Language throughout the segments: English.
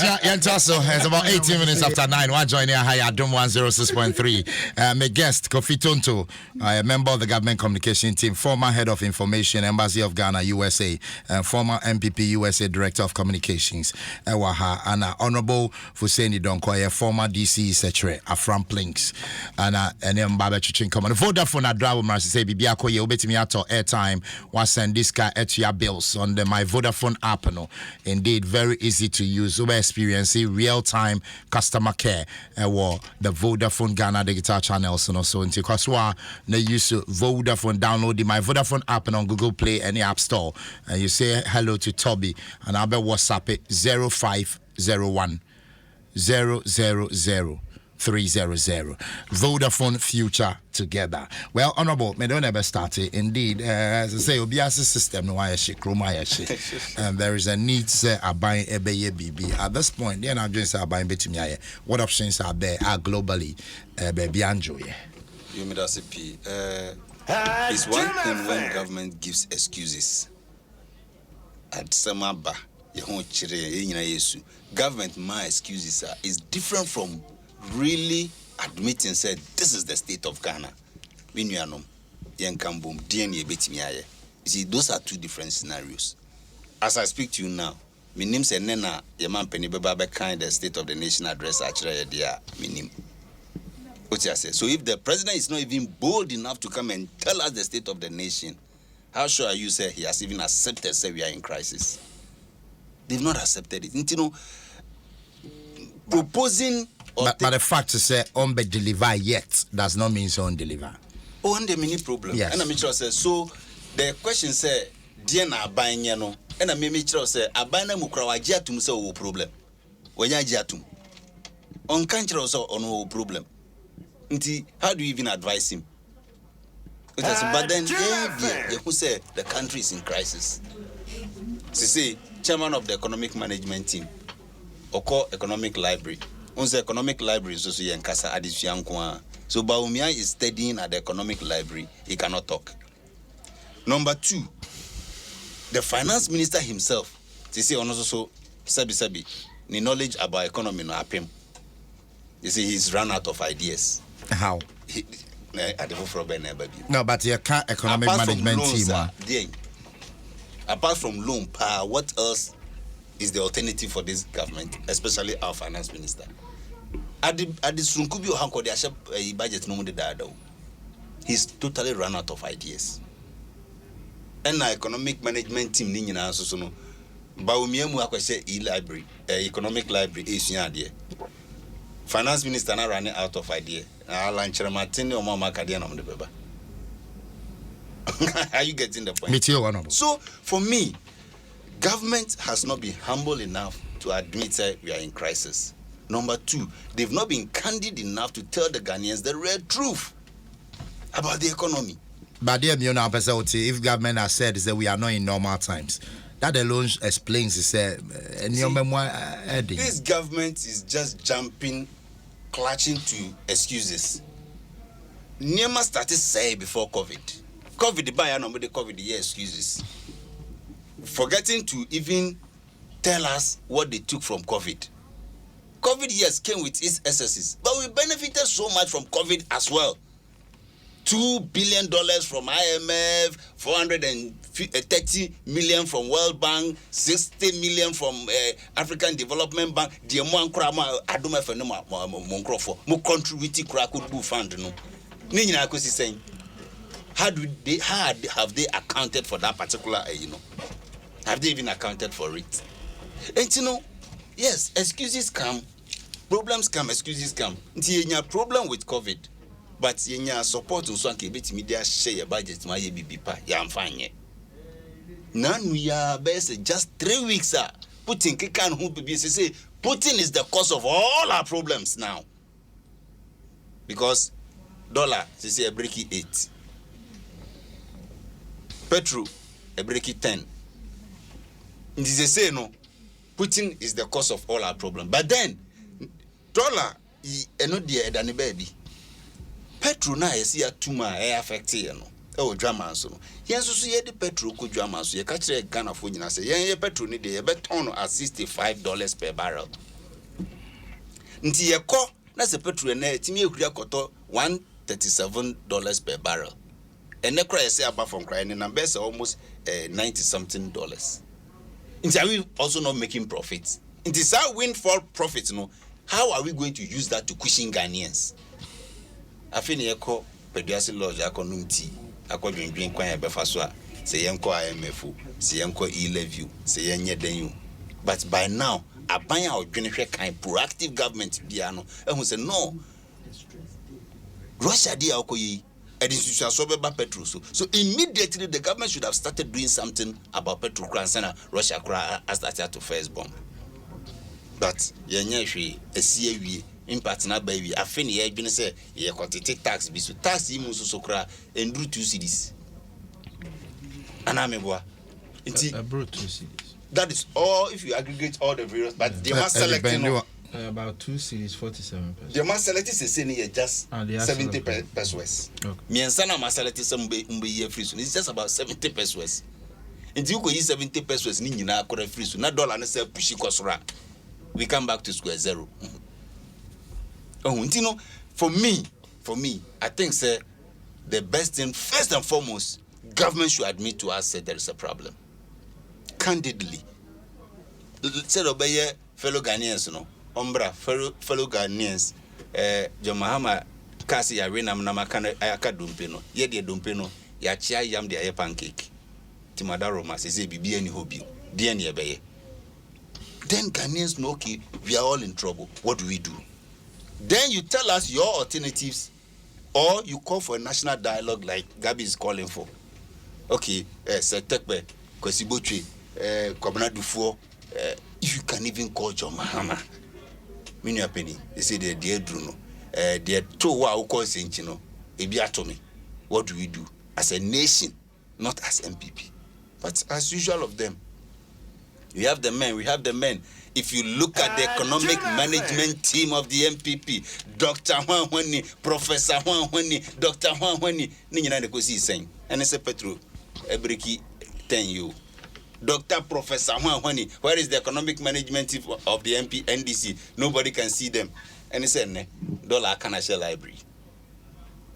So it's about 18 minutes after 9. One joining here, Adom 106.3. My guest, Kofi Tonto, a member of the government communication team, former head of information, Embassy of Ghana, USA, former MPP USA Director of Communications, and Honorable Fuseni Donkoye, former DC Secretary, Afram Plinks, and Mbaba Chichin Common. Vodafone at Draw Mercy say, Bibiako, you bet me at airtime, was send this guy at your bills on the My Vodafone app. No, indeed, very easy to use. Over experiencing real-time customer care the Vodafone Ghana digital channels and also into Kaswa they use Vodafone download the My Vodafone app and on Google Play any app store and you say hello to Toby and I'll be WhatsApp it 0501 000 300. Vodafone future together. Well, honorable, me don't ever start it. Indeed, as I say, Obiasi system no why she and there is a need say buying BB. At this point, then I'm just buying betumi. What options are there globally? Baby enjoy. You made us it's one thing when government gives excuses. At Samaba, government my excuses is different from really admitting said this is the state of Ghana. You see, those are two different scenarios. As I speak to you now, my name say Nena Yaman Penny Baba kind the state of the nation address actually there. What you say? So if the president is not even bold enough to come and tell us the state of the nation, how sure are you say he has even accepted say we are in crisis? They've not accepted it. You know, proposing. But the fact to say on be deliver yet does not mean so on deliver. Oh, and the mini problem. Yes. And I say so. The question say, "Dear na buying no," and I say, "Abana mukra wajiatum say o problem." Wanya jiatum. On country also on no problem. Nti, how do you even advise him? But then, who say the country is in crisis? See, chairman of the economic management team, Oko Economic Library. The economic library is also in Kasa Adisyankwa. So Baumia is studying at the economic library. He cannot talk. Number two, the finance minister himself, they say also sabi the knowledge about economy no apem. You see, he's run out of ideas. How? No, but you can't economic apart management team. Apart from loan power, what else is the alternative for this government, especially our finance minister? He's totally run out of ideas. And our economic management team ni nyina so no Baumiemu akwese library, economic library is there. Finance minister na running out of idea. Alanchere Martin o mama kadia na mde beba. Are you getting the point? So for me, government has not been humble enough to admit that we are in crisis. Number two, they've not been candid enough to tell the Ghanaians the real truth about the economy. But if government has said that we are not in normal times, that alone explains this government is just jumping, clutching to excuses. Nema started say before COVID. COVID by the COVID excuses. Forgetting to even tell us what they took from COVID. COVID, yes, came with its excesses, but we benefited so much from COVID as well. $2 billion from IMF, 430 million from World Bank, 60 million from African Development Bank. The amount Adom 106.3 mo contribute Krakow fund no. Ninyina akosi saying, how have they accounted for that particular Have they even accounted for it? And yes, excuses come, problems come, excuses come. Nti problem with COVID, but yenya support nso anke beti media share budget ma ye bibipa ya mfanye. Nan we are best just 3 weeks Putin can who be say Putin is the cause of all our problems now. Because dollar say a break 8. Petrol a break 10. They say no, Putin is the cause of all our problems. But then, dollar is not the than baby. Petrol na see a tumor affect oh drama so. Yes, so see the petrol could drama so you catch a gun of food and say, yeah, petrol need a beton at $65 per barrel. Nti yeko na se petrol na etimi ehuri akoto $137 per barrel. And the cry say about from crying, and numbers are almost $90 something. Nti are we also not making profits? It is our windfall profits, no. How are we going to use that to cushion Ghanaians? I feel yeko pediasi lodge akonumti akodwendwen kwan ebefa so a say yenko IMF say yenko e-levy say yenye den. But by now aban a odwene hwe kan proactive government bia no ehun say no Russia dia okoyi education so beba petrol so immediately the government should have started doing something about petrol crans and Russia has started to first bomb. But yenye hwe esie wie impact na ba wi afeni ye adwene say ye quantity tax bi so tax yi mu so kra endru 2 cedis ana meboa nti about 2 cedis. That is all if you aggregate all the various but they must select about 2 cedis 47 pesos. They must select is say just 70 pesos. Me and sana must select some mbe ye free so it's just about 70 pesos. Nti you go use 70 pesos ni nyina akora free so na dollar na say push ikosora we come back to square zero. Oh, you know, for me, I think, sir, the best thing, first and foremost, government should admit to us that there is a problem. Candidly. Said obey fellow Ghanaians, no, fellow Ghanaians, John Mahama, Kasi Arena, Namakana, Ayaka Dumpino, yet the Dumpino, Yachia yam the pancake. Timadaro mas is a BB any hobby, DNA Bay. Then Ghanaians know, okay, we are all in trouble. What do we do? Then you tell us your alternatives, or you call for a national dialogue like Gabi is calling for. Okay, Setekbe, Kosiboche, Kobna Dufour, if you can even call John Mahama, Mini Penny, they say they're dear Bruno, they're two who call Senchino, Ebiatomi. What do we do as a nation, not as MPP, but as usual of them? We have the men. If you look at the economic management team of the MPP, Dr. Juan Hwani, Professor Juan Hwani, Dr. Juan Hwani, Ninyana Nekosi is saying, and it's a Petro, Ebriki 10 you. Dr. Professor Juan Hwani, where is the economic management team of the NDC? Nobody can see them. And it's a dollar Kanasha library.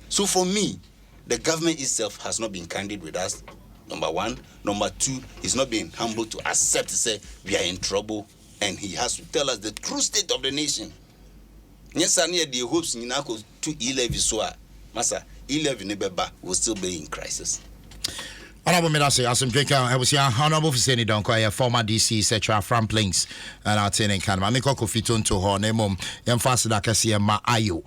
So for me, the government itself has not been candid with us. Number one. Number two, he's not being humble to accept to say we are in trouble. And he has to tell us the true state of the nation. Yes, I need the hopes in Nako to e-levy so Masa, e-levy nebeba will still be in crisis. Honorable Medase, as I'm drinking, I was here, Honorable Fiseni Donko, former DC, etc., from Plains, and I'll tell you, Miko Kofiton to her name, Yamfas Dakasi, Ma Ayo,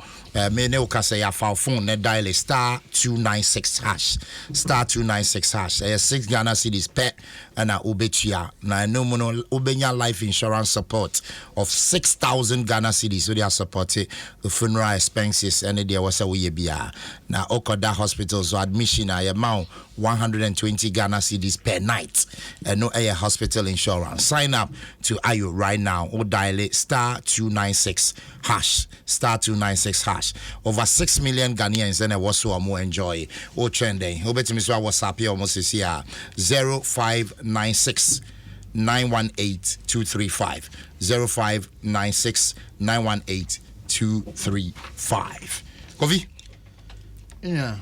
Mene Okase, phone, net dial *296 hash, *296 hash, 6 Ghana cedis pet, and a Ubetia, na no mono Ubenya life insurance support of 6,000 Ghana cedis, so they are supporting the funeral expenses, and there was a way bia. Now, Okoda Hospital, so admission, I amount 120 Ghana cedis per night, and no air hospital insurance. Sign up to Ayo right now or dial it *296 hash, *296 hash. Over 6 million Ghanaians and was so more enjoy or trending. Obetimi so WhatsApp here almost is here 0596 918 235 0596 918 235. Kofi? Yeah.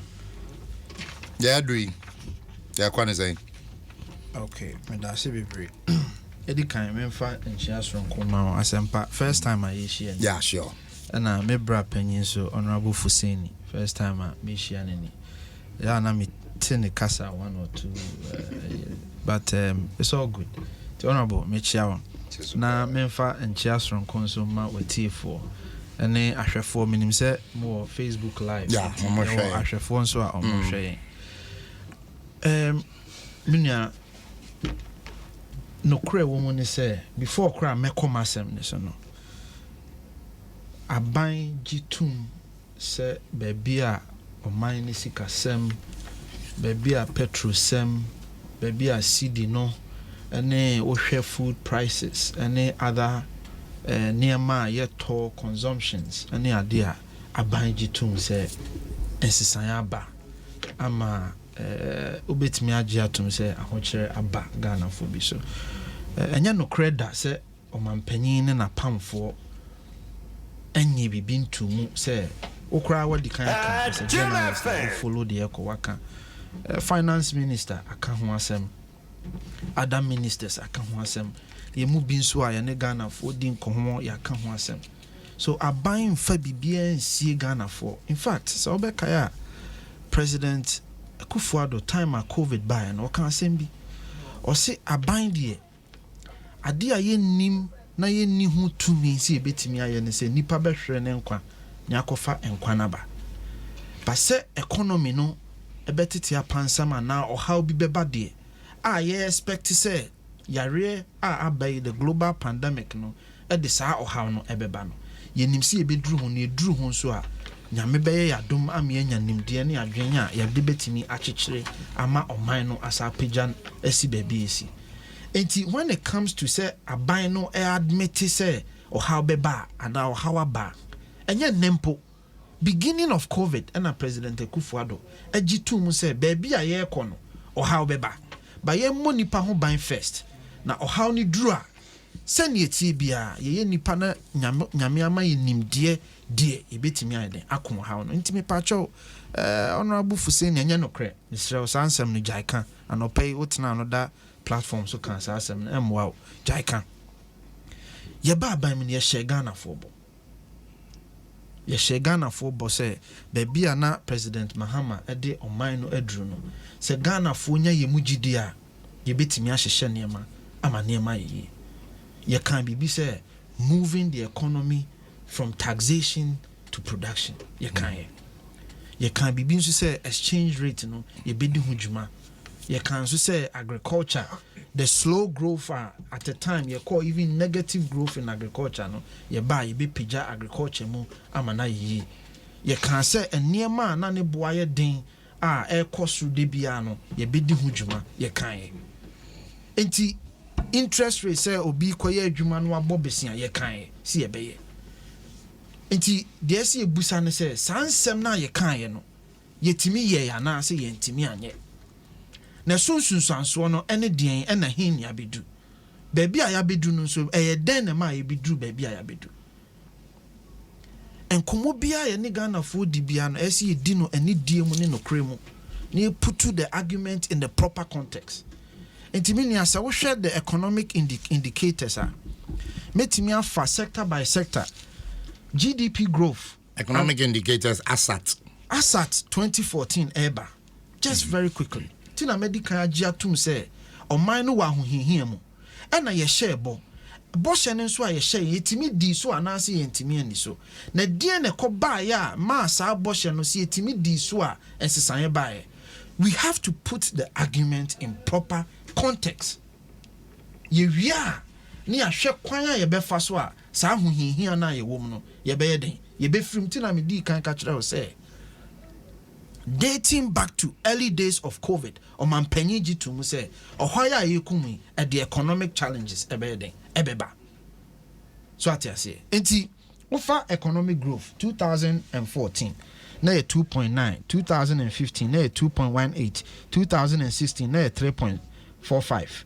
Yeah, doing. Yeah, Kwan is saying. Okay, me da se bebre. Edi kan me fa enchia sonko ma asempa first time I share. Yeah, sure. Na me bra panyin so honorable Fuseni first time I me share nani. Yeah, na me tin kasa one or two but it's all good. The honorable me chia one. Na me fa enchia sonko so ma wetifo. Ene ahwefo minim se mo Facebook live. Yeah, mo share. Ahwefo so a mo share. Minya no kre woman say before kra meko masem ne so no aban gitum se baby a oman ne sikasem baby a petrol sem baby a cd no ene ohwe food prices ene other nearma yeto consumptions ene ade a aban gitum se ensisan aba ama obetimi agye atom se ahokyere aba Ghana fo bi so enya no kreda se omampanyin ne na pamfo enye bibi ntumu say okra wadi kan aka as a journalist follow the echo waka finance minister aka ho asem other ministers aka ho asem ye mu bi nso a ye ne Ghana for di nkomo ya aka ho asem so aban fa bibia nsie Ghana for in fact so obeka ya President Akufo-Addo time a COVID by no kan asem bi o se aban de ade a ye nim na ye ni hu tumi si ebetimi aye ne se nipa behwere ne nkwa ne akofa nkwa na ba se economy no ebetete apansama na ohaw bi beba de a ye expect say yare a abai the global pandemic no e de saa ohaw no ebeba no ye nim si ebeduru ho ne eduru ho so a nyame beye yadom ame anya nimde ne adwen a ye de betimi akyekere ama oman no asa pagan esi baabi esi. Enti when it comes to say aban no admit say or how beba and how aba enye nempo beginning of COVID and President Akufo-Addo ejitu mu say baby a ye kɔ no or how beba ba ye mo nipa ho ban first na or how ni dru a sɛne tie bia ye nipa na nyame ama ye nimdeɛ die ebetimi ayɛ akɔ how no ntimi pa cho honorable Fuseni enye no kre Mr. Sansem no jaika anopai wotena no da platform so kan sa asem na wow jaika ye ba ban me ye share Ghana for bo ye share Ghana for bo say baby na President Mahama ede oman no adru no say Ghana for nya ye mugidi a ye betimi ahyehye niema ama niema ye kan bibi say moving the economy from taxation to production ye kan bibi nso say exchange rate no ye bedi ho dwuma. You can say agriculture, the slow growth at a time you call even negative growth in agriculture no you buy you be pija agriculture mu amana yi you can say a near man na ne boye den air cost de bia no you be di ho dwuma you kan enti interest rate say obi koye adwuma no abobesia you kan see e beye enti de se ebusa ne say sansem na you kan no yetimi ye ya na say yentimi anye na sunsunsanso no ene den ena hin ya bedu baabi a ya bedu no so den na ma ya bedu baabi a ya bedu enkomo bia ye ne Ghana fo di bia no esi di no eni die mu ne no kremu ne put to the argument in the proper context entimi ni asa wo hwɛ the economic indicators metimi afa sector by sector GDP growth economic indicators asat 2014 eba just very quickly tina medical agiatum say oman no wa hohihia mu ena ye share bo hye ne nso a ye share yetimi di so anase yentimi ani so na die ne ko ba ya ma sa bo hye no se yetimi di so a ensesan ba ye. We have to put the argument in proper context. Ye wia ni ahwe kwan a ye befa so a sa hohihia na ye wom no ye be ye den ye be frim tina me di kan ka kire o say dating back to early days of COVID, or Mampenyi Jitu mu say, or why are you coming at the economic challenges ebeba. So what I say, enti offer economic growth 2014, na 2.9, 2015, na 2.18, 2016, na 3.45.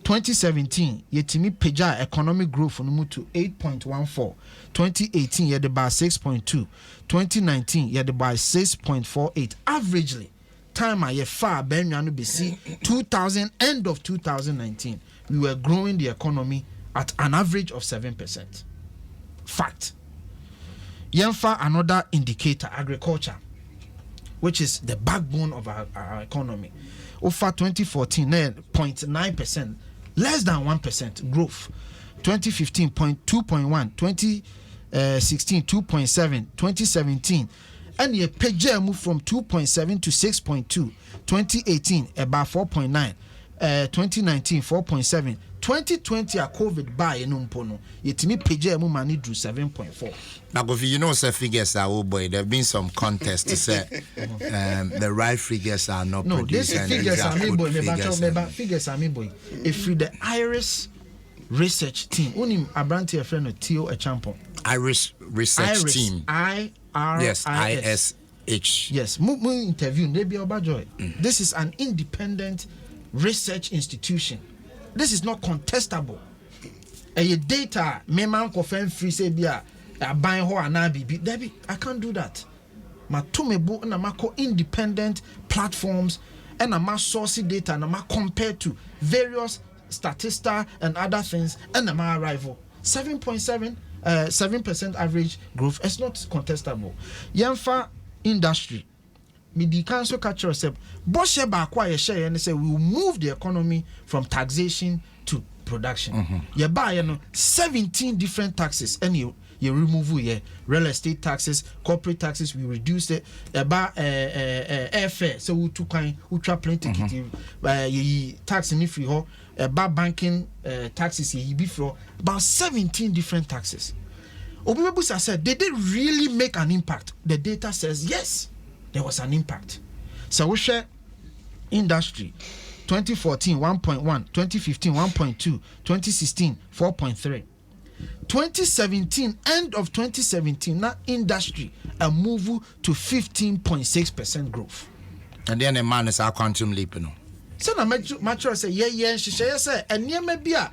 2017 yetimi peja economic growth no to 8.14. 2018 yet by 6.2. 2019 yet by 6.48. Averagely, time I far benwanu BC 2000 end of 2019 we were growing the economy at an average of 7%. Fact. Yenfa another indicator, agriculture, which is the backbone of our economy. Over 2014 0.9%. Less than 1% growth. 2015 2.1, 2016 2.7, 2017 and ye page move from 2.7 to 6.2, 2018 about 4.9, 2019 4.7, 2020 a COVID by enumpono yetimi page mu mani drew 7.4. Now if you know say figures are oh boy, there have been some contests to say the right figures are not produced. No, these figures are me boy, figures are me boy. If the Iris research team, unim abranti a friend of Tio a champion. Iris research team. IRIS. Yes, ISH. Yes, mu interview Nebi Obajoy. This is an independent research institution. This is not contestable. A data me man ko fen free say bia buying ho and Debbie, I can't do that. Ma to me bo na ma independent platforms and ma source data and ma compare to various statista and other things and ma arrival 7% average growth is not contestable. Yemfa industry me the council catch yourself boshe ba kwa ye share and say we will move the economy from taxation to production. You buy 17 different taxes and you remove real estate taxes, corporate taxes, we reduce it about airfare, so we took kind who traveling ticket tax in free ho about banking taxes before about 17 different taxes. Obibusa said, did they really make an impact? The data says yes, there was an impact. So we share industry 2014 1.1, 2015 1.2, 2016 4.3. 2017, end of 2017, now industry a move to 15.6% growth. And then a man is our quantum leap, no. So na mature say she say and near maybe a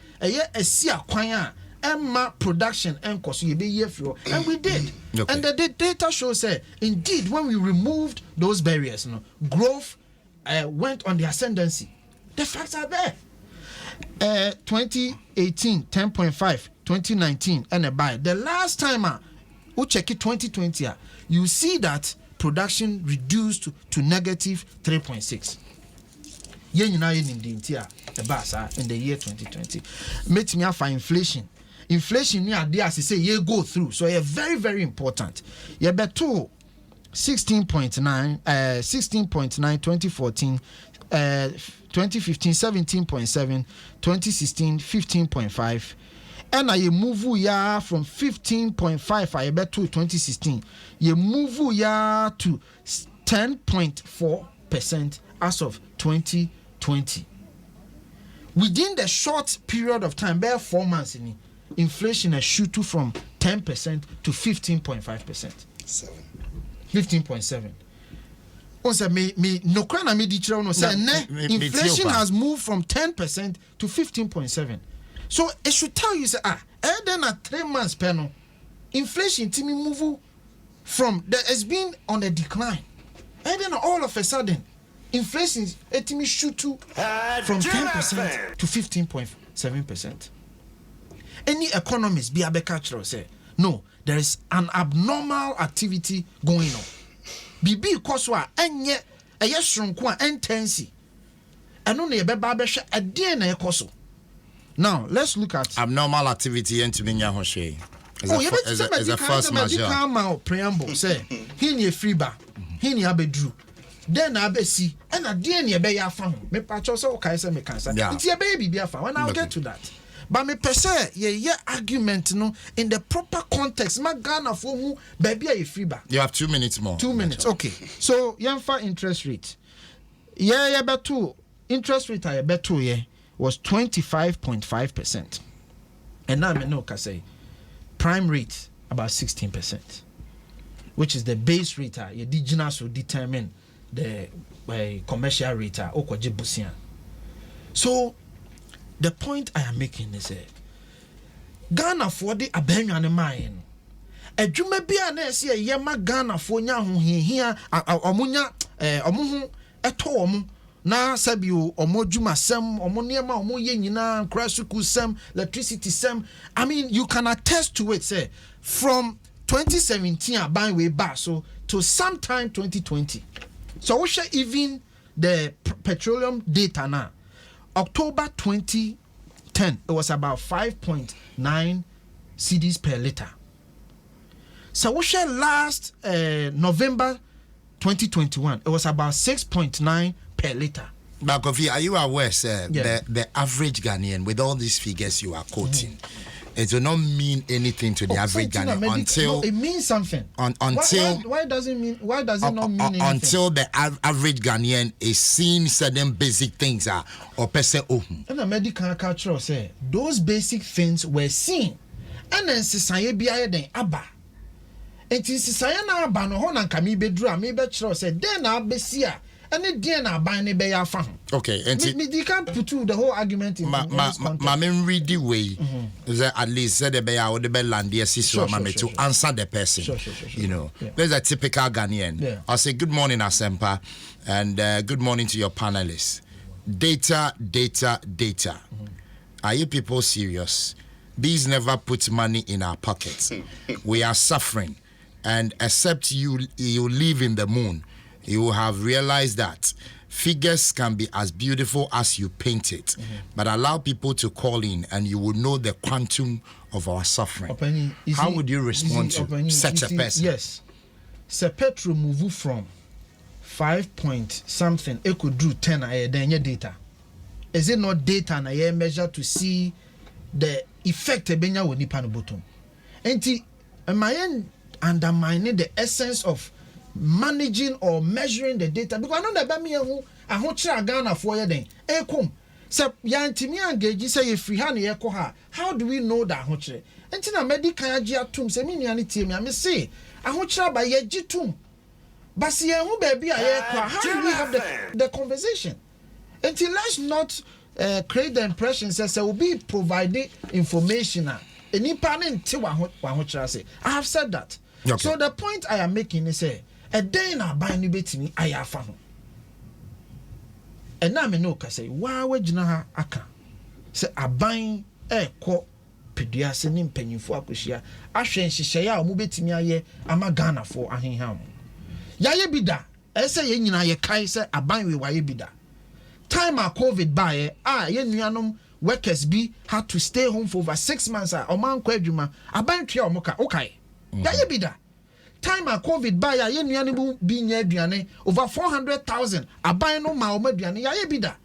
see a kwanya and production and cost you be year flow, and we did. Okay. And the data shows indeed when we removed those barriers, growth went on the ascendancy. The facts are there. 2018 10.5, 2019 and a buy. The last time we check it 2020, you see that production reduced to negative 3.6. In the year 2020. Make me for inflation. Inflation near there as say you go through. So it's very, very important. You bet 16.9, 2014, 2015 17.7, 2016 15.5, and I move ya from 15.5 I bet to 2016. You move ya to 10.4% as of 2020. Within the short period of time, bare 4 months, inflation has shoot from 10% to 15.5%. 15.7. Inflation has moved from 10% to 15.7. So it should tell you, then at 3 months, inflation Timmy move from there has been on a decline. And then all of a sudden, inflation Timmy shoot to from 10% to 15.7%. Any economist be a becatcher say, no, there is an abnormal activity going on. Bibi koswa enye shrunko intensi eno na yebe ba behwe ade na ekoso. Now let's look at abnormal activity and to be nyahoshe as a first measure. Preamble say he ni freeba he ni abedru then abesi and ade na yebe ya fa ho me pacho so kai say me kansa nti yebe bibi afa when I'll get to that. But me per se ye argument no in the proper context ma Ghana for who baby a freeba. You have 2 minutes more. 2 minutes. Okay. So yamfa interest rate. Yeah betu interest rate I betu was 25.5%. And now me no can say prime rate about 16%. Which is the base rate your digital will determine the commercial rate okwaje busia. So the point I am making is Ghana for the abenwane mine. Adwuma bia na ese yema Ghana for nya ho hia omunya omuhu eto omu na sabio omodwuma sem omoniema omoye nyina krasuku sem electricity sem. I mean you can attest to it say from 2017 aban way back so to sometime 2020. So we share even the petroleum data now. October 2010, it was about 5.9 cedis per liter. So we share last November 2021, it was about 6.9 per liter. But Kofi, are you aware, sir, the average Ghanaian, with all these figures you are quoting, it will not mean anything to the average Ghanaian until it means something. Until why does it mean? Why does it not mean anything? Until the average Ghanaian is seeing certain basic things or person. And the medical culture say those basic things were seen, and then society be then abba. And since society na abba no ho na kami bedru a me be chiro say then na besia any DNA by any bay afa. Okay, and you can't put the whole argument in this context. My read the way that at least said the bay out the bell land the sister to answer the person. You know, there's a typical Ghanaian. I'll say good morning, Asempa, and good morning to your panelists. Data. Are you people serious? These never put money in our pockets. We are suffering, and except you live in the moon, you will have realized that figures can be as beautiful as you paint it, but allow people to call in and you will know the quantum of our suffering. How would you respond to such a person? Yes. Se petrol move from 5 point something, it could do 10 a then your data. Is it not data na ye measure to see the effect ebenya woni pa no bottom? Enti am undermining the essence of managing or measuring the data, because I know that by me who I ho kira Ghana for ye den e kom se ya ntimi engage say ye free ha na ye ko ha. How do we know that ho kire? Enti na medical agi atum se me nuane tie me am say I ho kira ba ye gitum, but see who baby a ye kwa. How do we have the conversation? Until let's not create the impression says will be providing information any panel say I have said that. Okay. So the point I am making is a day na buy ni betimi ayafa ho. And na me no ka say wa wagina ha aka say aban ko peduase ni mpanyimfo akohia ahwe nhyehyeye a omo betimi aye ama Ghana for ahenham. Yaye bida say ye nyina ye kai say aban we waye bida. Time a COVID by ye nuanom workers be had to stay home for over 6 months o man kwa adwuma aban twa omoka okay. Yaye bida. Time a COVID by ye nuanom bi nya aduane over 400,000 aban no ma o maduane yaye bida.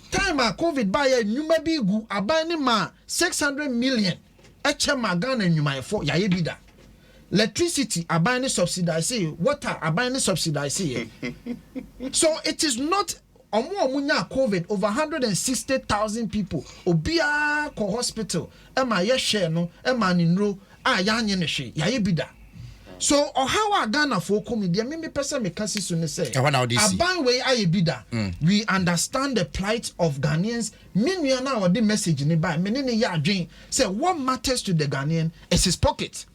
Time a COVID by nyuma bi gu aban ni ma 600 million eche ma Ghana nyuma efo yaye bida. Electricity aban ni subsidize, water aban ni subsidize. So it is not omunya COVID over 160,000 people obia ko hospital ema ye share no ema ni nro ya anye ne hwe ya ye bida. So how Ghana for comedy me person me kasi so ne say aban we aye bida. We understand the plight of Ghanaians. Me nua na o the message ni ba me ne ya adwen say what matters to the Ghanaian is his pocket.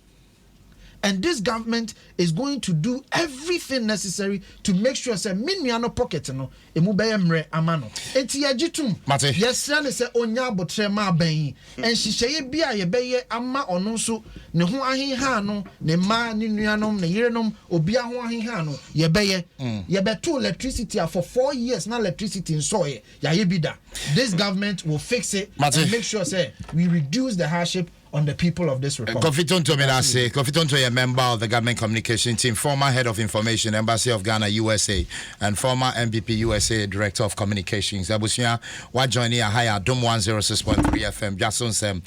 And this government is going to do everything necessary to make sure say no pocket no emu be mre amano enti yagitum yes na say onya abotre ma ban and hyehyeye bia ye beye ama ono so ne ho ahenha no ne ma ne nuanom ne yerenom obia ho ahenha no ye beye ye beto electricity for 4 years na electricity in soye ya ye bida. This government will fix it and make sure say we reduce the hardship on the people of this republic. Kofitonto, a member of the government communication team, former head of information, Embassy of Ghana, USA, and former MVP USA Director of Communications. Abusia, what joining a higher Adom 106.3 FM, Dwaso Nsem.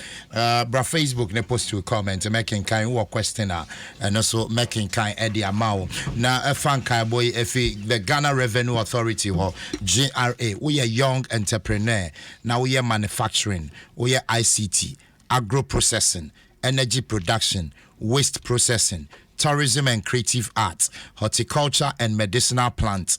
Bra Facebook, ne post to a comment, making kind of questioner, and also making kind Eddie Amao. Now, a fan kai boy, if the Ghana Revenue Authority or GRA, we are young entrepreneur. Now we are manufacturing, we are ICT. Agro-processing, energy production, waste processing, tourism and creative arts, horticulture and medicinal plants.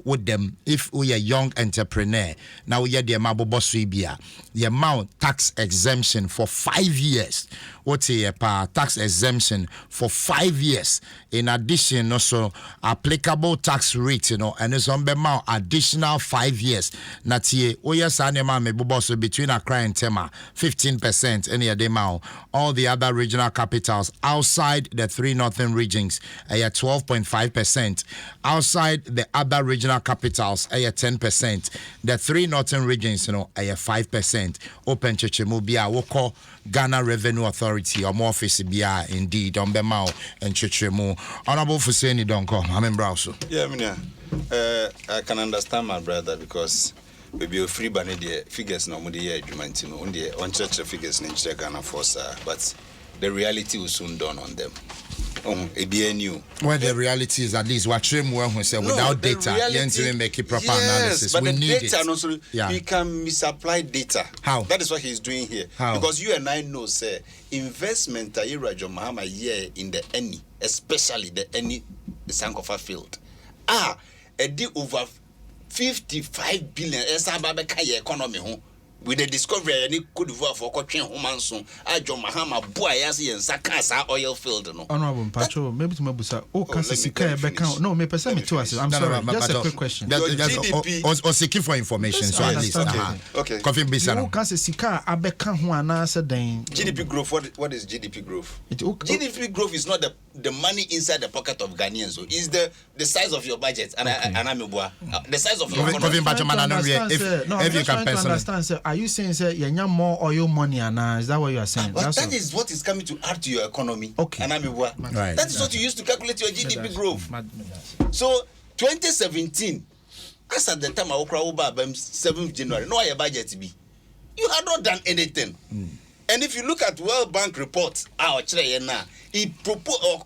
With them, if we are young entrepreneur, now we are the Maboboswibia, the amount tax exemption for 5 years. What's a tax exemption for 5 years? In addition, also applicable tax rate, and it's on the additional 5 years. Natie, oyas anema me boboso between Accra and Tema, 15% any ademao. All the other regional capitals outside the 3 northern regions, 12.5%. Outside the other regional capitals, 10%. The 3 northern regions, 5%. Open Chechemubia, Woko, Ghana Revenue Authority, or more office BI indeed, on Bemau and Chechemu. Honorable Fuseni Donko, I'm in Browso. Yeah, I can understand my brother because maybe a free banner figures no money Jumantino on church figures in Ghana force, but the reality will soon dawn on them. ABNU. Well, the reality is at least what Trim who said without data, you make it proper analysis. But we the need data it. Also, we can misapply data. How? That is what he's doing here. How? Because you and I know, sir, investment Rajo Mahama year in the any, especially the any Sankofa field. a deal over 55 billion SABABK economy with the discovery any Cote d'Ivoire for Cochin Humanson, Ajo Mahama, Boyasi, and Sakasa oil field. No, Honorable Pacho, maybe to Mabusa, Cassika back. No, me person to us. I'm sorry, just a quick question. Or seeking for information, so at least. Okay. Coffee Bissano. Cassika, Abeka, who answered then. GDP growth, what is GDP growth? GDP growth is not the money inside the pocket of Ghanaians, so it's the size of your budget. And the size of your economy. If you can understand, are you saying that you have more oil money and is that what you are saying? But that is what is coming to add to your economy. Okay. Right. That is what you use to calculate your GDP growth. So 2017, as at the time I was 7th January, no your budget be. You had not done anything. And if you look at World Bank reports, it proposed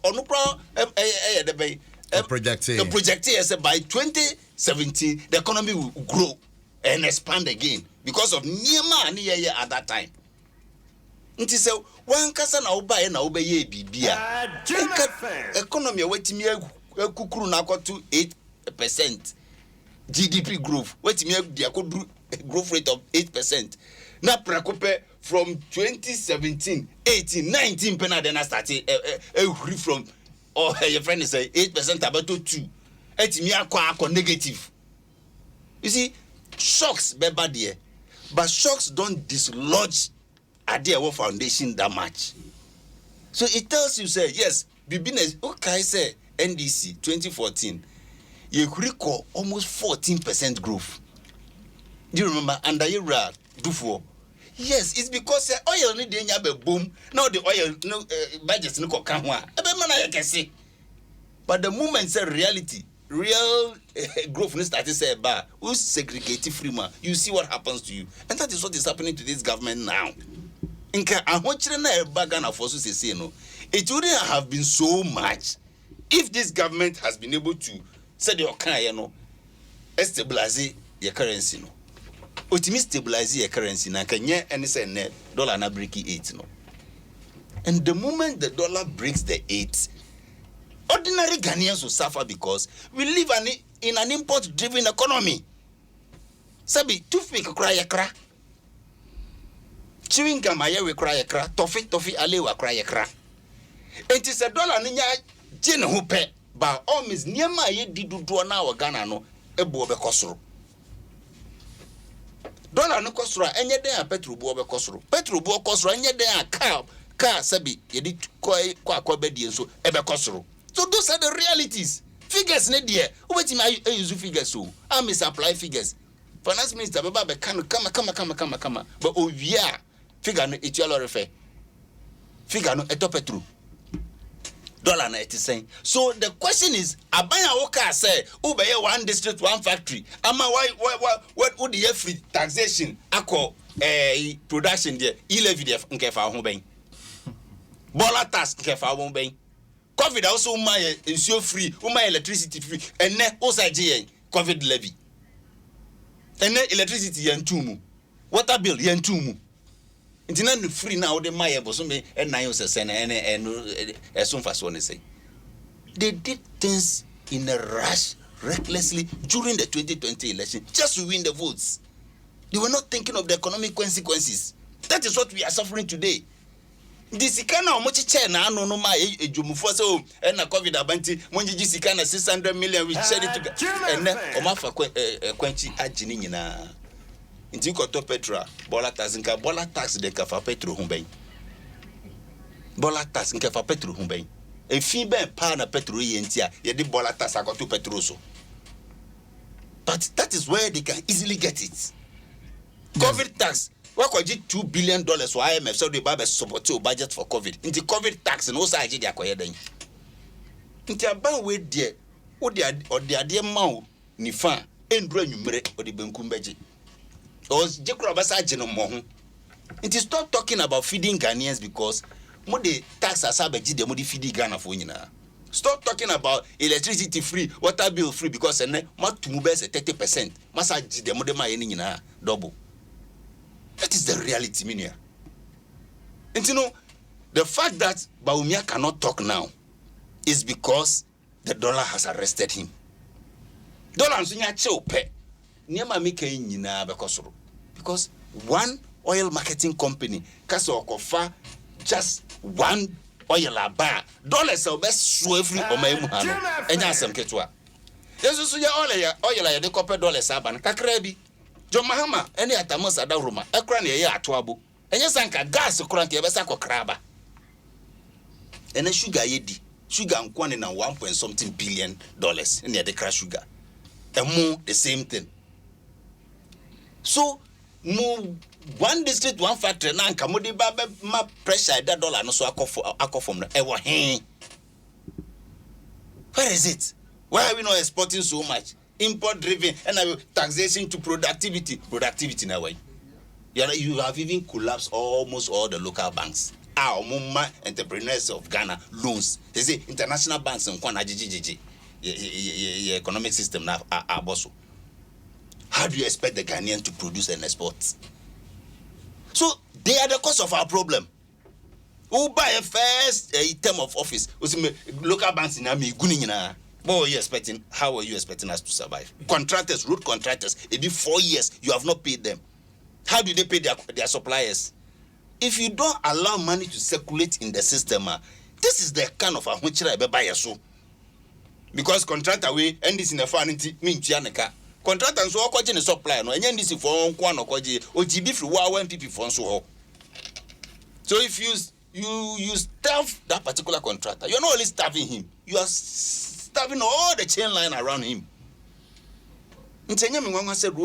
projected by 2017 the economy will grow and expand again because of Niema at that time. It is one kasa na uba na ube ye bibia. Economy wetimi kukuru na to 8% GDP growth. Wetimi dia growth rate of 8%. Na prakope from 2017, 18, 19 pena then I started from your friend is 8% about 2. Etimi akwa negative. You see, shocks be bad there, but shocks don't dislodge Adeawo foundation that much. So it tells you, say, yes, business. Okay, say NDC 2014, you recall almost 14% growth. Do you remember under Ira Dufo? Yes, it's because oil need to boom. Now the oil budget no come one. Can say, but the moment say reality. Real growth needs to say bar who's segregated free man. You see what happens to you, and that is what is happening to this government now. It wouldn't have been so much if this government has been able to say stabilize the currency. No, ultimately stabilize the currency. Na Kenya and say net dollar na break 8 no, and the moment the dollar breaks the 8. Ordinary Ghanaians will suffer because we live in an import-driven economy. Sabi, toothpick cry a cra. Chewing gum we cry a cra. Toffee alewa cry a cra. It is $1 ninya jin hupe. Ba all means nyama ye didu na wa Ghana no ebo be kosoro. Dollar no kosoro enye den a petrol bo be kosoro. Petrol bo kosoro enye den a car sabi ye di kwa bedi enso ebe kosoro. So those are the realities. Figures ne there. What I use figures so. I may supply figures. Finance Minister Baba be come. But oh yeah, figure no etiolo refer. Figure no etopetru. Dollar na etiseng. So the question is, abaya woka say, ubeye one district, one factory. Ama what would the free taxation ako production there? Levy there nkefa ho ben. Bola tax nkefa ho ben. COVID also my insure free, my electricity free, and ne also COVID levy. And ne electricity yen tumu, water bill yen tumu. It's not free now. The my bosom and 9 cents and as soon as one say. They did things in a rush, recklessly during the 2020 election just to win the votes. They were not thinking of the economic consequences. That is what we are suffering today. This kana omochi chair na anu no ma ejumufo so na COVID abanti monji sika na 600 million we share it together and omafa kwanchi agini nyina nti ko to petrol bola tax de kafa petrol ho ben bola tax nkafa petrol ho ben e fi ben pa na petrol ye ntia ye de bola tax akoto petrol so, but that is where they can easily get it. COVID tax what could $2 billion for IMF so they buy support your budget for COVID. In the COVID tax and also I did acquire then. In the ban with dear, or the dear mau ni fan and bring you or the Benkumbeji. Or Jacobasa Genomo. It is stop talking about feeding Ghanaians because more the tax as Abaji the modi feeding Ghana for you. Stop talking about electricity free, water bill free because and not to move 30%. Massage the modema any double. That is the reality, Minia. And you know, the fact that Bawumia cannot talk now is because the dollar has arrested him. dollar nso nya chew pe niema make nyina bekosoro because one oil marketing company kasa okofa just one oil aba dollars will be so every omaimu ha enya asem ketwa yesu so ya oil ya de copper dollars aba na kakra bi jo mahama ene atamos ada roma ekra na ye ato abo enye sanka gas kura nke be sa kokra aba ene sugar yedi sugar nkwane na 1.something billion dollars in the crash sugar and more the same thing so one district one factory na nka modi ba ma pressure that dollar no so akofom no e wo hen where is it why are we not exporting so much import driven and taxation to productivity now way you have even collapsed almost all the local banks. Our entrepreneurs of Ghana loans. They say international banks and economic system now are also. How do you expect the Ghanaians to produce and export? So they are the cause of our problem. Who buy a first term of office? Local banks in Ami Gunina. What were you expecting? How were you expecting us to survive? Contractors, road contractors, it be 4 years, you have not paid them. How do they pay their suppliers? If you don't allow money to circulate in the system, this is the kind of a which I buy a so. Because contractor we end this in a fanity mean Chianaka. Contractors so watching the supply no and this for one or OGB for 1 PP for so. So if you starve that particular contractor, you're not only starving him, you are starving all the chain line around him. Ntenya said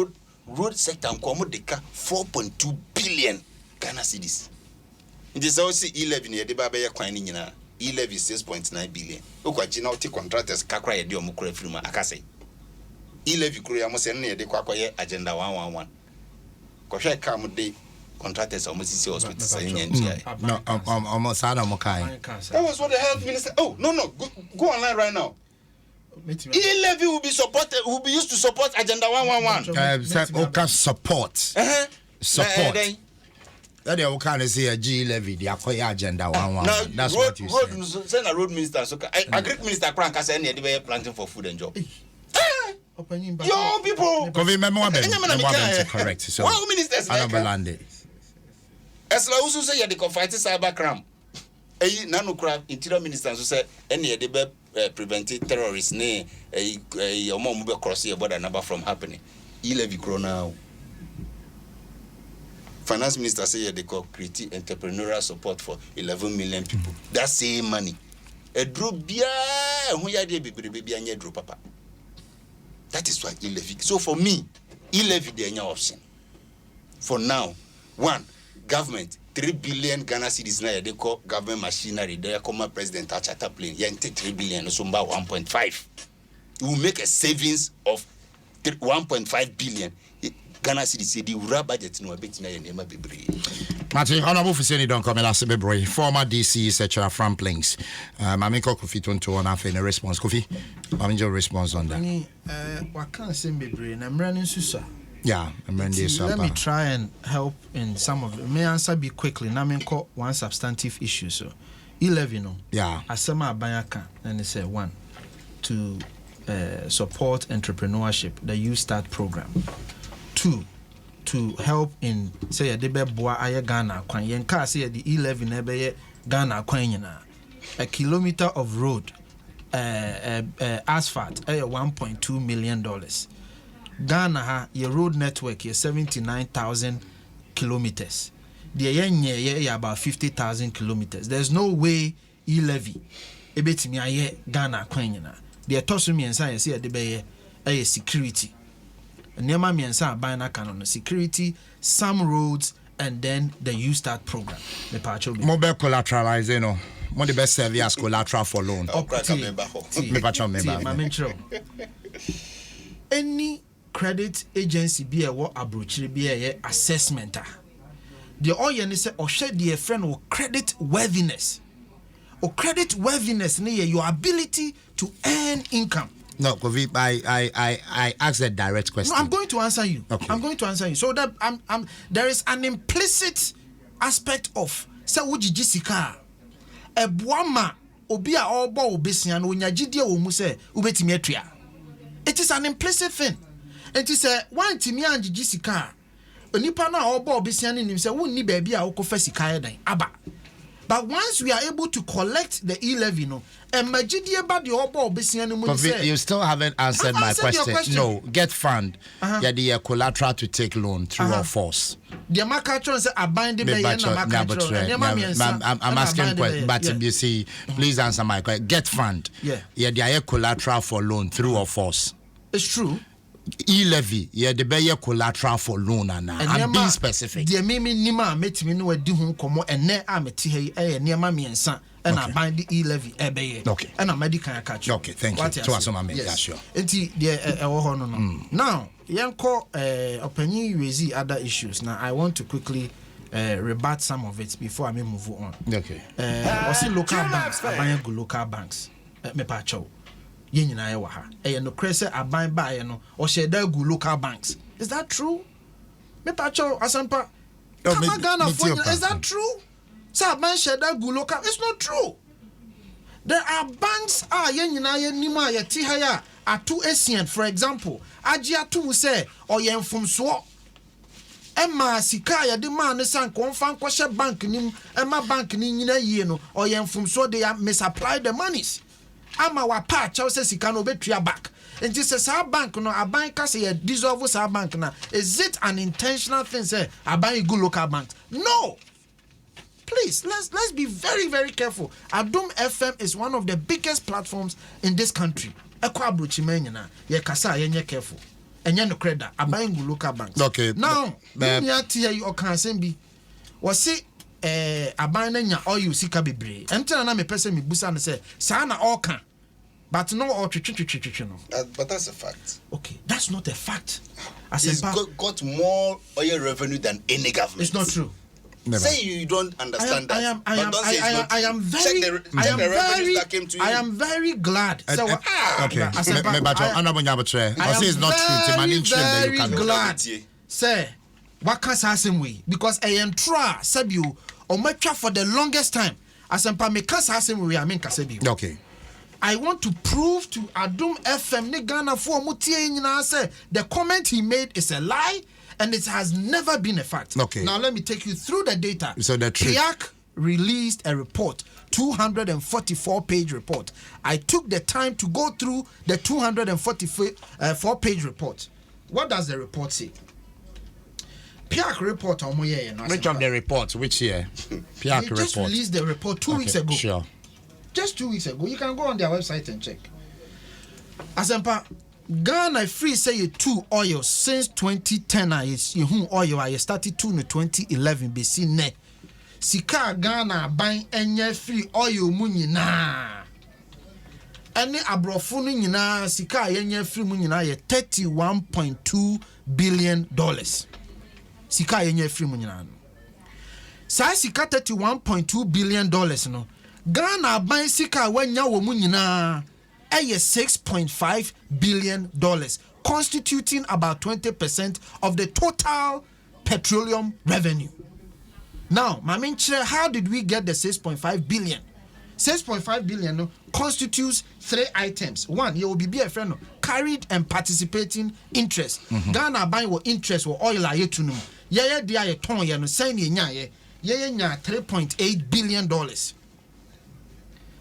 road sector and deka 4.2 billion Ghana cedis. It is also 11 year de baba ye kwan ni nyina 11 6.9 billion. Okwaji na oti contractors kakra ye de omukura firima akase. 11 kuro ya mo se na ye de kwakwa ye agenda 111. Kohwe ka mo de contractors almost hospital say nyantia. No, almost sada mo kai. That was what the health minister. Oh, no, go online right now. 11 will be supported, will be used to support agenda 111. Support. Support. That they will kind of say a G11, the acquire agenda 111. That's what you said. Send a road minister, so agri minister Crank has any idea planting for food and job. Yo, people. Correct. So, one ministers I don't land. As la usu say the fight cyber crime. Nano crime interior minister say any idea prevent terrorists ne your mom will cross your border number from happening. 11 krona. Finance minister say they call create entrepreneurial support for 11 million people. That same money. A drew bia who ya de baby and drew papa. That is why 11. So for me, 11 the option. For now, one government 3 billion Ghana cedis na they call government machinery. They come president charter plane. You take 3 billion, so about 1.5. You will make a savings of 1.5 billion. Ghana cedis say the rural budget no bet na name bebre. Martin, honorable Fuseni don't come last bebre. Former DC Secretary from Planks. Mamiko Kofi Tonto on after in response. Kofi, I'm your response on that. What can't say bebre? I'm running susa. Yeah, I'm running this. Let me try and help in some of it. May answer be quickly. Now me call one substantive issue. So 11, no. Yeah. Asema Abayaka and they say 1 to support entrepreneurship, the You Start program. 2 to help in say the beboa aye Ghana kwan yen ka say the 11 ebe Ghana kwan nyina a kilometer of road asphalt 1.2 million dollars. Ghana ha your road network is 79,000 kilometers. The yenye about 50,000 kilometers. There's no way levy ebetimi aye Ghana kwan nyina. The tosumi ensa say the be security. Nema miensa abana canon security, some roads, and then the You Start program. The patrol. Mobile collateralizing, no. One the best service collateral for loan. Any credit agency be a what approach be a assessment. The oil is or shed the friend or credit worthiness. Or credit worthiness near your ability to earn income. No, Kofi, I asked a direct question. No, I'm going to answer you. Okay. I'm going to answer you. So that there is an implicit aspect of say wuji jisika ebuama obi a obo obesia no nyagide wo mu say ubetimi atua It is an implicit thing. It is a one timi anjiji sika. Onipa na obo obisiani nim say wonni baabi a wokofa sika yedan aba. But once we are able to collect the e-levy, no, and magidie ba the obo obisiani mu say. You still haven't answered my question. No, get fund. Yeah, the collateral to take loan through or force. The makatron say abind the I'm asking question, but you see, please answer my question. Get fund. Yeah, the collateral for loan through or force. It's true. E-levy, yeah, the better collateral for loan and I'm being specific. The mimi nima met me no di hu komo ene ameti he niema miensa and I bind the e-levy ebeye. Okay. And I medical catch. Okay, thank you. To us, yes, sure. Enti the Now, yanko opinion raise other issues. Now I want to quickly rebut some of it before I may move on. Okay. Also local banks, I go local banks. Me pacho. Yen na ewa ha. No krese aban ba no or share gu local banks. Is that true? Me pacho asampa. Is that true? Say aban share gu local. It's not true. There are banks yen na nima ye ti ha ya atu esien, for example. Aji atu say or yen fumso. Emma sika ya de man ne san konfan kwhye bank nim emma bank ni nyina yie no or yen fumso they misapply the monies. Ama wa pa chaw se sika no betua back. And just say bank no aban ka say dissolve sa bank na. Is it an intentional thing say aban go local bank? No. Please, let's be very, very careful. Adom FM is one of the biggest platforms in this country. Ekwa abrochi menyina ye kasa ye careful. Enye no credit aban go local banks. Okay. Now, me ati you kan say bi. Was say aban na nya oil sika bebre enter na me pese me busa no say sa na all can but no all twitwitwitwitwi no but that's a fact. Okay, that's not a fact. He's got more oil revenue than any government. It's not true. Never. Say you don't understand I am very glad. So okay. I say it's not true. I'm very glad. Say waka sasem we because I am try sabiu or matcha for the longest time. As I'm me sasem we I mean kasabiu. Okay. I want to prove to Adom FM ne Ghana for mutie nyina say the comment he made is a lie and it has never been a fact. Okay. Now let me take you through the data. So the truth. PIAC released a report, 244-page report. I took the time to go through the 244-page report. What does the report say? PIAC report on which of the reports? Which year? PIAC report. Just released the report 2 weeks ago. Sure. Just 2 weeks ago. You can go on their website and check. Asempa, Ghana free say you two oil since 2010 is you oil I started to in 2011 be seen ne. Sika Ghana buying any free oil money na. Any abrofo no nyina sika yenye free money na ye $31.2 billion. Sika yenye free money na. Sa sika $31.2 billion no. Ghana buying sika wanya wo money na. $6.5 billion, constituting about 20% of the total petroleum revenue. Now, how did we get the 6.5 billion? 6.5 billion constitutes 3 items. One, you will be a friend carried and participating interest. Ghana buying what interest or oil are to know. Yeah, they are a ton, you know, saying $3.8 billion.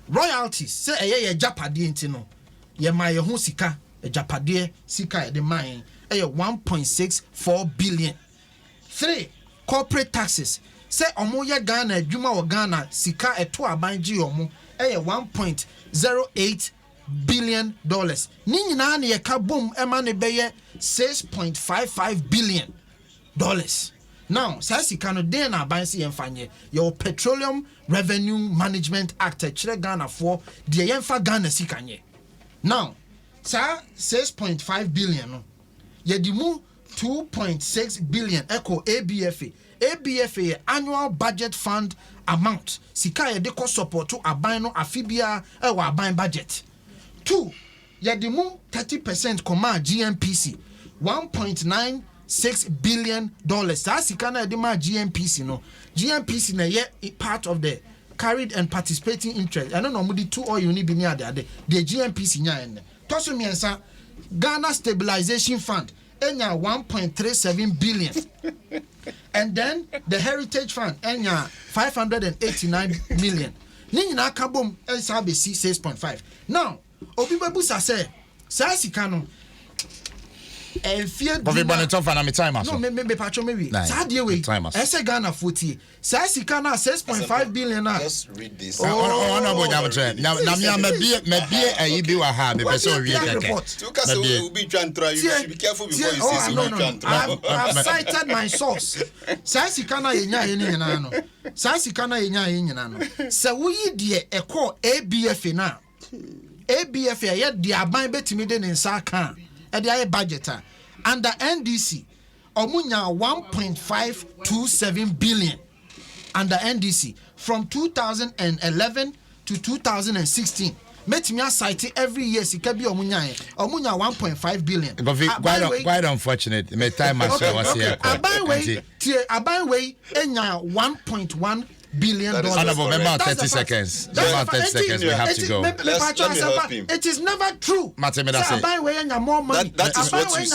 Royalties say a japade ntino ye ma ye ho sika a japade sika de mine 1.64 billion. 3 corporate taxes say omo ye Ghana adwuma wo Ghana sika eto abanji omo 1.08 billion dollars. Ni nyina na ye ka bom e ma ne beye 6.55 billion dollars. Now, sasika no den na bansi yemfanye your Petroleum Revenue Management Act chere Ghana for de yemfa Ghana sikanye. Now, sa 6.5 billion no ye di mu 2.6 billion echo ABFA. ABFA annual budget fund amount sika ye de ko support to aban no afibia e wa aban budget. 2 ye di mu 30% koma GMPC 1.96 billion dollars. That's the kind of GMPC no. GMPC na ye part of the carried and participating interest. I don't know mudi 2 or you need be near the GMPC nya en. Toso miensa Ghana Stabilization Fund, 1.37 billion. And then the Heritage Fund, 589 million. Nina Kabum, SRBC 6.5. Now, Obibabusa say, Sasikano. And fear but we want to talk time. No, maybe patcho maybe. Sadie way. Ese Ghana 40. Sasikana 6.5 billion. Just read this. Oh, no, but now maybe a be wa ha be person read that. You will be trying to try. You should be careful before you say so. I've cited my source. Sasikana yenya yenya no. Sasikana yenya yenya no. Se wo yi de e call ABF na. ABF ya de aban betimi de nsa kan. And the budget under NDC, Omunya 1.527 billion under NDC from 2011 to 2016. Metmia cite every year. Sikabi Omunya 1.5 billion. Quite unfortunate. My time was here. Abanway enya 1.1 billion dollars. Honorable, about 30 seconds. About 30 seconds. We have to go. Let me help him. It is never true. More money. That is what you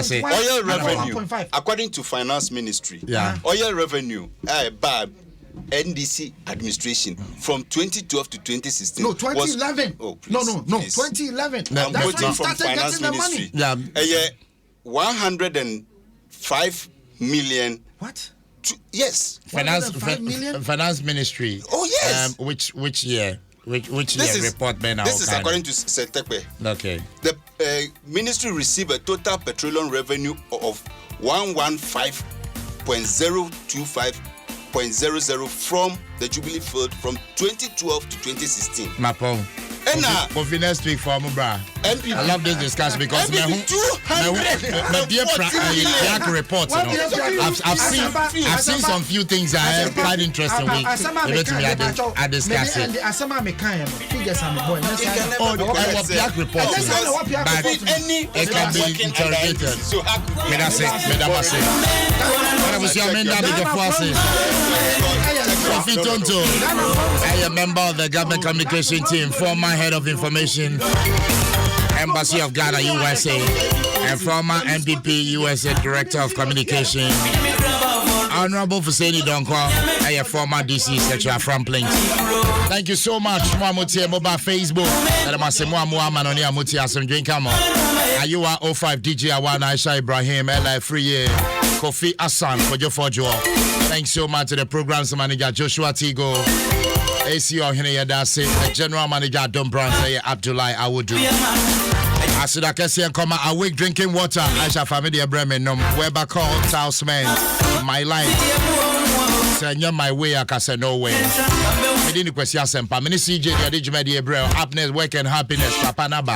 say. Oil revenue, according to Finance Ministry, oil revenue, bad NDC administration from 2012 to 2016. No, 2011. No, 2011. I'm quoting from Finance Ministry. 105 million. What? Yes. Finance Ministry. Oh yes. Which year? Which year report by now? This is according to Setekwe. Okay. The ministry received a total petroleum revenue of 115.025.00 from the Jubilee field from 2012 to 2016. Mapo. For next week for Mubra. I love this discussion because my dear reports. I've seen some few things that are quite interesting. I discuss it. Black reports, but it can be interrogated. May I say? I am a member of the government communication team, former head of information, Embassy of Ghana, USA, and former MPP, USA Director of Communication, Honorable Fuseni Donko, a former DC Secretary from Plains. Thank you so much. Mwamuti mobile Facebook. Are you 05 DJ Awana Aisha Ibrahim, Ella Free, Kofi Asan for your forjo. Thanks so much to the programs manager Joshua Tigo, AC Ohene Yadase, the general manager Adom Abdullah Awudu. Asidakesi and Koma awake drinking water. Aisha family Bremen Weber call Talisman. My life. Send my way, I can say no way. I didn't question some. Pamini CJ, the Adijmedi Ebrel, happiness, work and happiness, Papa Naba.